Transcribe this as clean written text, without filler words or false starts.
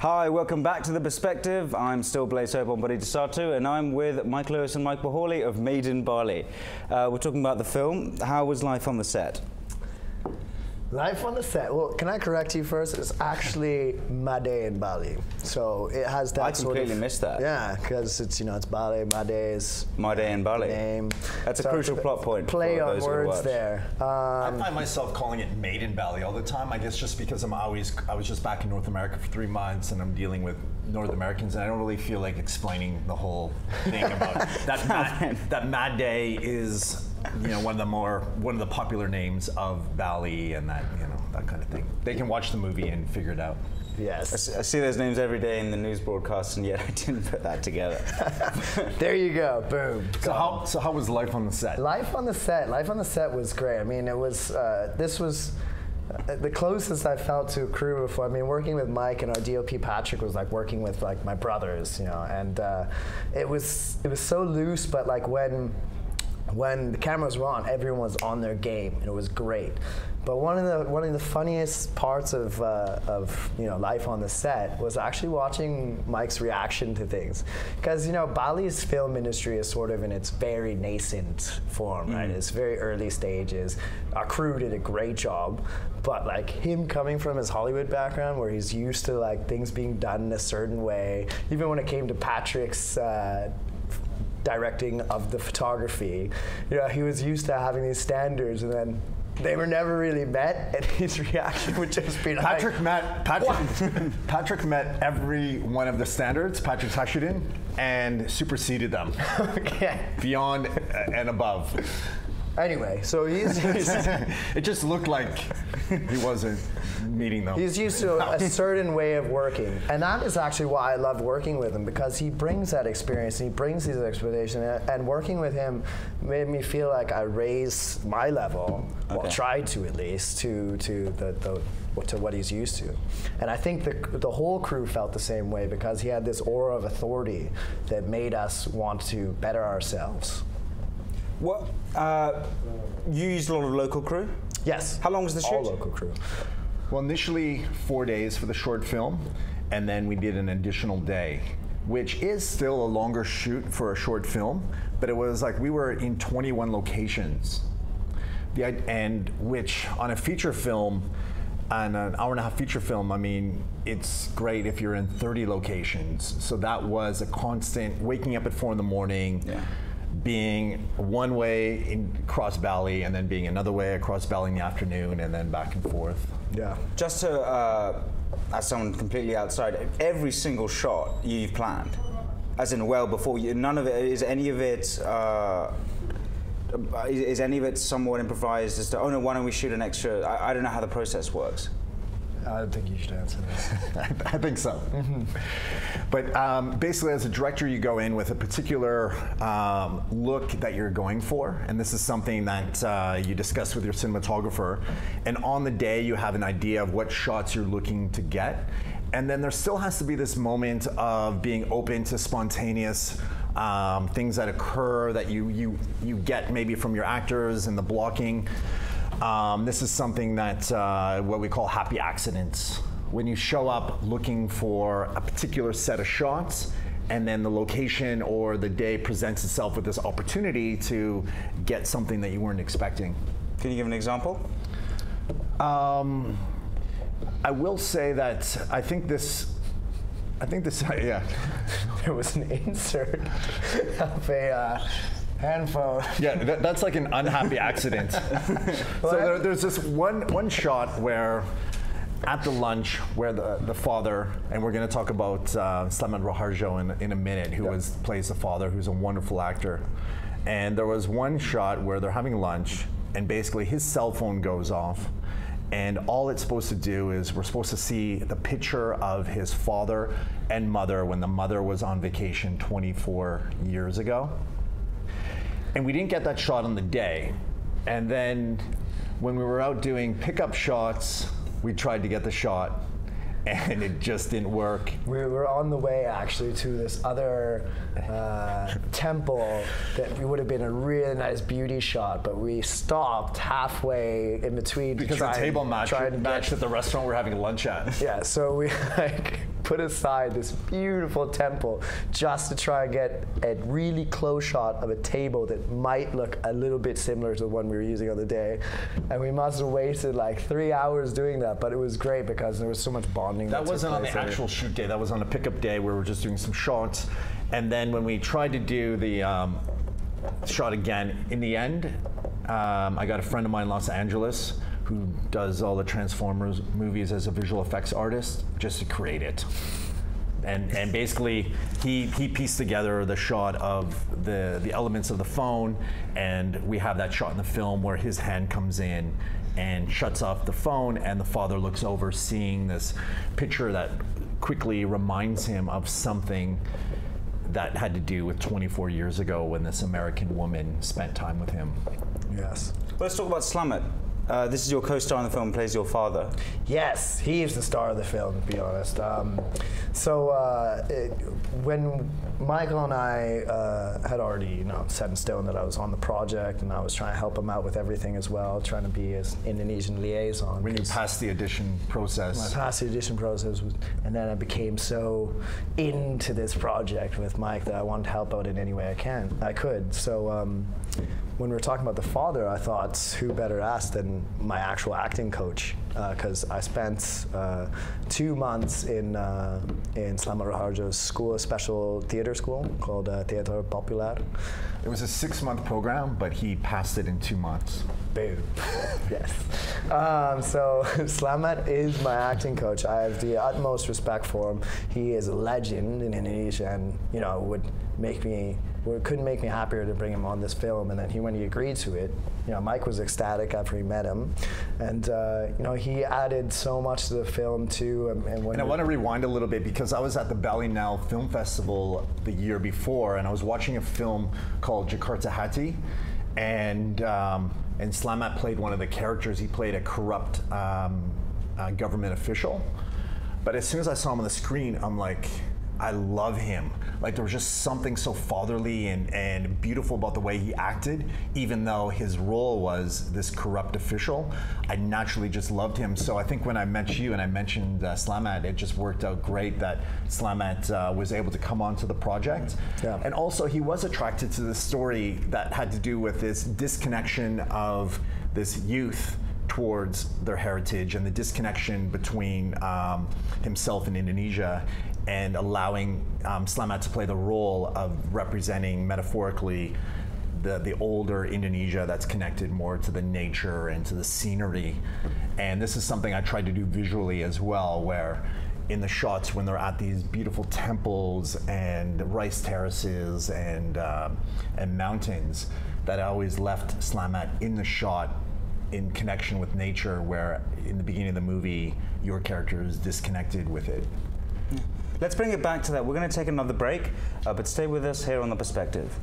Hi, welcome back to The Perspective. I'm still Blaise Hope on Body Desatu, and I'm with Mike Lewis and Mike Bahorley of Made in Bali. We're talking about the film. How was life on the set? Life on the set. Well, can I correct you first? It's actually Made in Bali. So it has that sort of... I completely missed that. Yeah, because it's, it's Bali, Made is... Made in Bali. Name. That's a crucial plot point. Play on words there. I find myself calling it Made in Bali all the time. I guess just because I was just back in North America for 3 months and I'm dealing with North Americans, and I don't really feel like explaining the whole thing about that Mad Day is one of the popular names of Bali, and that that kind of thing. They can watch the movie and figure it out. Yes. I see those names every day in the news broadcasts, and yet I didn't put that together. There you go. Boom. So how was life on the set? Life on the set was great. I mean, it was this was the closest I felt to a crew before. I mean, working with Mike and our DOP Patrick was like working with like my brothers, and it was so loose, but like when the cameras were on, everyone was on their game, and it was great. But one of the funniest parts of life on the set was actually watching Mike's reaction to things, because Bali's film industry is sort of in its very nascent form, right? It's very early stages. Our crew did a great job, but like him coming from his Hollywood background, where he's used to like things being done in a certain way, even when it came to Patrick's directing of the photography, he was used to having these standards, and then they were never really met, and his reaction would just be like, Patrick met every one of the standards Patrick's ushered in and superseded them. Okay. Beyond and above. Anyway, so he's it just looked like he wasn't meeting them. He's used to a certain way of working, and that is actually why I love working with him, because he brings that experience and he brings these expectations, and working with him made me feel like I raised my level, well, tried to at least, to what he's used to. And I think the whole crew felt the same way, because he had this aura of authority that made us want to better ourselves. What? You used a lot of local crew? Yes. How long was the shoot? All local crew. Well, initially 4 days for the short film, and then we did an additional day, which is still a longer shoot for a short film, but it was like we were in 21 locations. And which on a feature film, on an hour-and-a-half feature film, I mean, it's great if you're in 30 locations. So that was a constant waking up at 4 in the morning, being one way across Bali, and then being another way across Bali in the afternoon, and then back and forth. Yeah. Just to, as someone completely outside, every single shot you've planned, as in well before you. None of it is any of it. Is any of it somewhat improvised? As to, oh no, why don't we shoot an extra? I don't know how the process works. I think you should answer that. I think so. But basically, as a director, you go in with a particular look that you're going for, and this is something that you discuss with your cinematographer. And on the day, you have an idea of what shots you're looking to get, and then there still has to be this moment of being open to spontaneous things that occur that you get maybe from your actors and the blocking. This is something that what we call happy accidents. When you show up looking for a particular set of shots, and then the location or the day presents itself with this opportunity to get something that you weren't expecting. Can you give an example? I will say that I think this, yeah. There was an insert of a handphone. Yeah, that's like an unhappy accident. So there's this one shot where, at the lunch, where the father, and we're going to talk about Slamet Raharjo in a minute, who plays the father, who's a wonderful actor. And there was one shot where they're having lunch, and basically his cell phone goes off, and all it's supposed to do is we're supposed to see the picture of his father and mother when the mother was on vacation 24 years ago. And we didn't get that shot on the day. And then when we were out doing pickup shots, we tried to get the shot, and it just didn't work. We were on the way actually to this other temple that would have been a really nice beauty shot, but we stopped halfway in between because the table matched at the restaurant we're having lunch at. Yeah, so we like put aside this beautiful temple just to try and get a really close shot of a table that might look a little bit similar to the one we were using on the day. And we must have wasted like 3 hours doing that, but it was great because there was so much bonding. That wasn't on the actual shoot day, that was on a pickup day where we were just doing some shots. And then when we tried to do the shot again, in the end, I got a friend of mine in Los Angeles who does all the Transformers movies as a visual effects artist just to create it. And basically, he pieced together the shot of the elements of the phone, and we have that shot in the film where his hand comes in and shuts off the phone, and the father looks over, seeing this picture that quickly reminds him of something that had to do with 24 years ago when this American woman spent time with him. Yes. Let's talk about Slamet. This is your co-star in the film, plays your father. Yes, he is the star of the film, to be honest. When Michael and I had already, set in stone that I was on the project, and I was trying to help him out with everything as well, trying to be his Indonesian liaison. When you passed the audition process. I passed the audition process, and then I became so into this project with Mike that I wanted to help out in any way I could. So when we were talking about the father, I thought, who better ask than my actual acting coach? Because I spent 2 months in Slamet Raharjo's school, a special theater school called Teatro Popular. It was a 6-month program, but he passed it in 2 months. Boom. Yes. So Slamet is my acting coach. I have the utmost respect for him. He is a legend in Indonesia, and couldn't make me happier to bring him on this film. And then when he agreed to it, Mike was ecstatic after he met him, and he added so much to the film too. And I want to rewind a little bit because I was at the Bali Film Festival the year before, and I was watching a film called Jakarta Hati, and Slamet played one of the characters. He played a corrupt government official. But as soon as I saw him on the screen, I'm like, I love him. Like, there was just something so fatherly and beautiful about the way he acted, even though his role was this corrupt official. I naturally just loved him. So I think when I met you and I mentioned Slamet, it just worked out great that Slamet was able to come onto the project. Yeah. And also, he was attracted to the story that had to do with this disconnection of this youth towards their heritage and the disconnection between himself and Indonesia, and allowing Slamet to play the role of representing metaphorically the older Indonesia that's connected more to the nature and to the scenery. And this is something I tried to do visually as well, where in the shots when they're at these beautiful temples and rice terraces and mountains, that I always left Slamet in the shot in connection with nature, where in the beginning of the movie, your character is disconnected with it. Let's bring it back to that. We're going to take another break, but stay with us here on The Perspective.